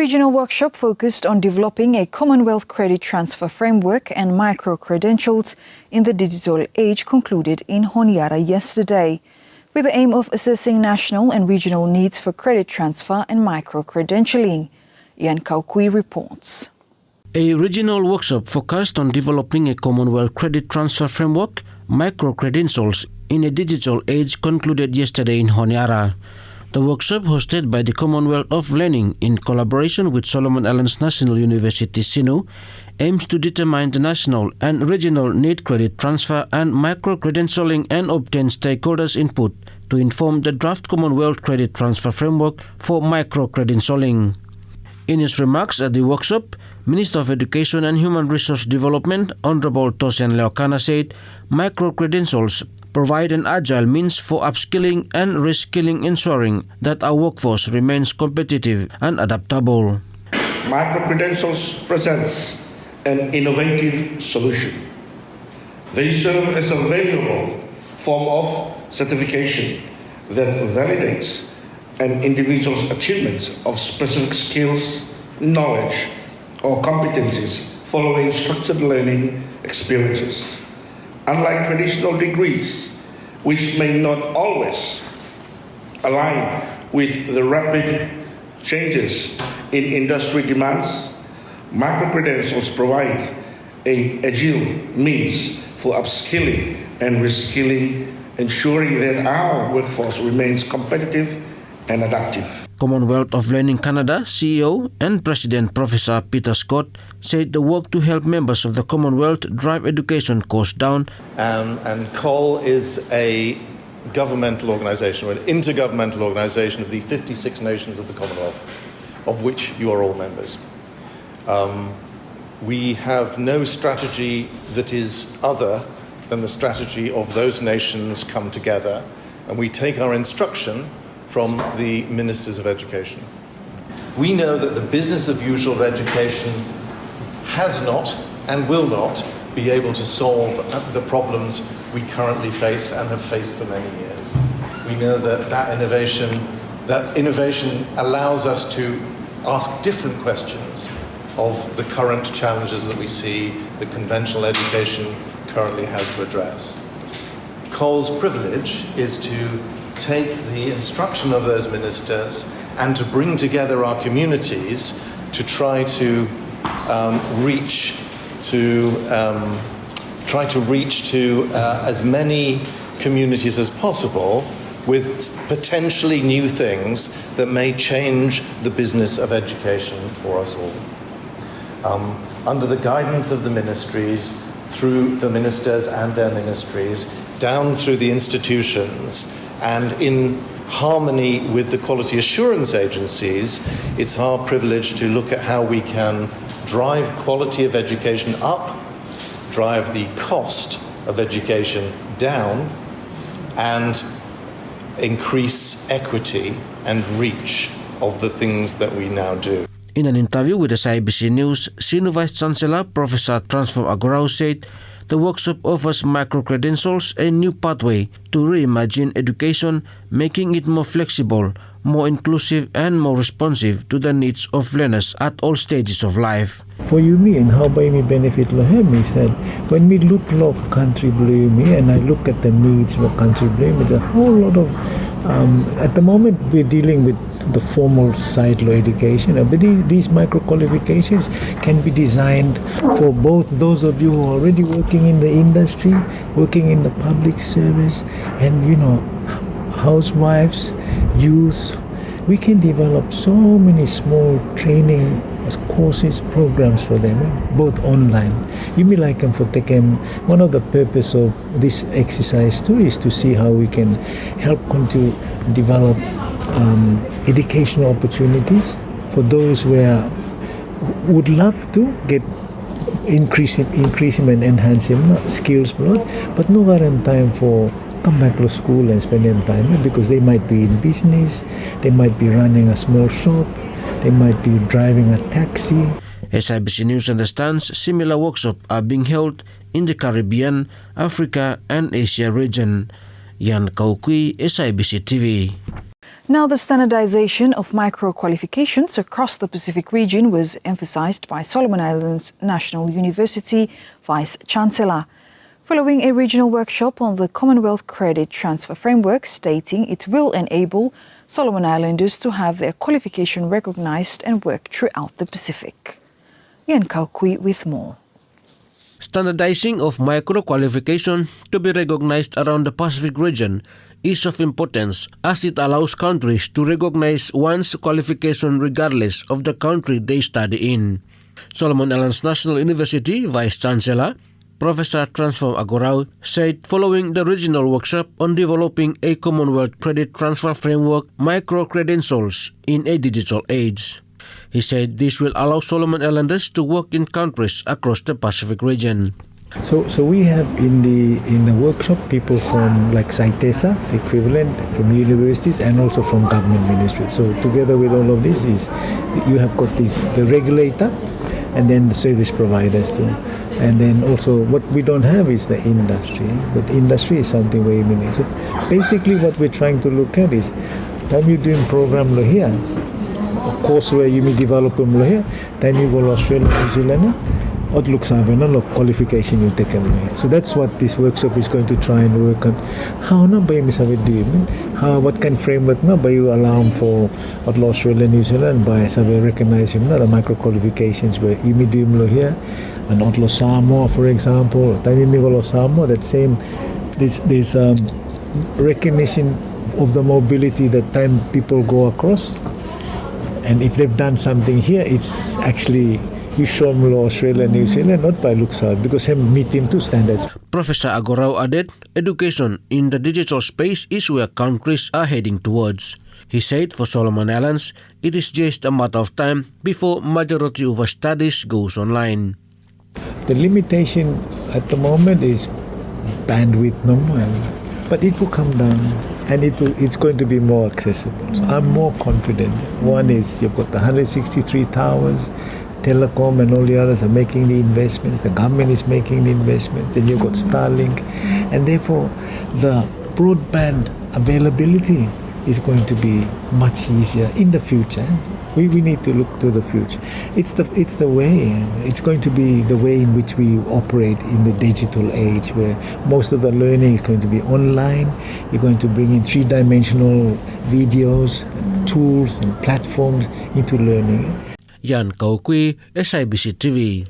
regional workshop focused on developing a Commonwealth Credit Transfer Framework and micro-credentials in the digital age concluded in Honiara yesterday, with the aim of assessing national and regional needs for credit transfer and micro-credentialing. Ian Kaukui reports. A regional workshop focused on developing a Commonwealth Credit Transfer Framework, micro-credentials in a digital age concluded yesterday in Honiara. The workshop, hosted by the Commonwealth of Learning in collaboration with Solomon Islands National University SINU, aims to determine the national and regional need credit transfer and micro-credentialing and obtain stakeholders' input to inform the draft Commonwealth Credit Transfer Framework for micro-credentialing. In his remarks at the workshop, Minister of Education and Human Resource Development, Honorable Tosian Leokana, said micro-credentials provide an agile means for upskilling and reskilling, ensuring that our workforce remains competitive and adaptable. Micro-credentials presents an innovative solution. They serve as a valuable form of certification that validates an individual's achievements of specific skills, knowledge, or competencies following structured learning experiences. Unlike traditional degrees, which may not always align with the rapid changes in industry demands, micro-credentials provide an agile means for upskilling and reskilling, ensuring that our workforce remains competitive and adaptive. Commonwealth of Learning Canada CEO and President Professor Peter Scott said the work to help members of the Commonwealth drive education costs down. And COL is a governmental organisation, or an intergovernmental organisation of the 56 nations of the Commonwealth, of which you are all members. We have no strategy that is other than the strategy of those nations come together, and we take our instruction from the Ministers of Education. We know that the business of usual education has not and will not be able to solve the problems we currently face and have faced for many years. We know that innovation allows us to ask different questions of the current challenges that we see that conventional education currently has to address. COL's privilege is to take the instruction of those ministers and to bring together our communities to try to reach to as many communities as possible with potentially new things that may change the business of education for us all. Under the guidance of the ministries, through the ministers and their ministries, down through the institutions, and in harmony with the quality assurance agencies, it's our privilege to look at how we can drive quality of education up, drive the cost of education down, and increase equity and reach of the things that we now do. In an interview with the SIBC News, Senior Vice Chancellor Professor Transform Agorao said the workshop offers micro-credentials a new pathway to reimagine education, making it more flexible, more inclusive and more responsive to the needs of learners at all stages of life. For UMI and how by me benefit Lohemi is that when we look at country UMI and I look at the needs of country UMI, it's a whole lot of at the moment we're dealing with the formal side law education, but these micro qualifications can be designed for both those of you who are already working in the industry, working in the public service, and housewives, youth. We can develop so many small training courses, programs for them, both online. You may like them for taking. One of the purpose of this exercise too is to see how we can help to develop educational opportunities for those who would love to get increasing and enhancing skills, but no current time for come back to school and spend them time because they might be in business, they might be running a small shop, they might be driving a taxi. SIBC News understands similar workshops are being held in the Caribbean, Africa and Asia region. Yan Kaukui, SIBC TV. Now, the standardization of micro-qualifications across the Pacific region was emphasized by Solomon Islands National University Vice-Chancellor, following a regional workshop on the Commonwealth Credit Transfer Framework, stating it will enable Solomon Islanders to have their qualification recognized and work throughout the Pacific. Yan Kaukui with more. Standardizing of micro-qualification to be recognized around the Pacific region is of importance as it allows countries to recognize one's qualification regardless of the country they study in. Solomon Islands National University Vice-Chancellor Professor Transform Agorao said following the regional workshop on developing a Commonwealth Credit Transfer Framework micro-credentials in a digital age. He said this will allow Solomon Islanders to work in countries across the Pacific region. So we have in the workshop people from like SIBC, the equivalent, from universities and also from government ministries. So together with all of this is you have got the regulator and then the service providers too. And then also what we don't have is the industry. But industry is something very many. So basically what we're trying to look at is time you're doing program here, of course where you may develop them here, then you go to Australia, New Zealand, what looks like a qualification you take away. So that's what this workshop is going to try and work on. How na ba yung do? How what kind of framework na ba you allow for what Australia, New Zealand by sabi recognize na the micro qualifications where you may do here and Otlo Samoa, for example. Time you go Samoa, that same this recognition of the mobility that time people go across. And if they've done something here, it's actually you show them Australia, New Zealand, not by looks out, because they meet them to standards. Professor Agorao added, education in the digital space is where countries are heading towards. He said for Solomon Islands, it is just a matter of time before majority of our studies goes online. The limitation at the moment is bandwidth number, but it will come down and it's going to be more accessible. So I'm more confident. One is you've got the 163 towers, Telecom and all the others are making the investments, the government is making the investments, and you've got Starlink, and therefore the broadband availability is going to be much easier in the future. We need to look to the future. It's the way. It's going to be the way in which we operate in the digital age, where most of the learning is going to be online. You're going to bring in three-dimensional videos, tools, and platforms into learning. Yan Kaukui, SIBC TV.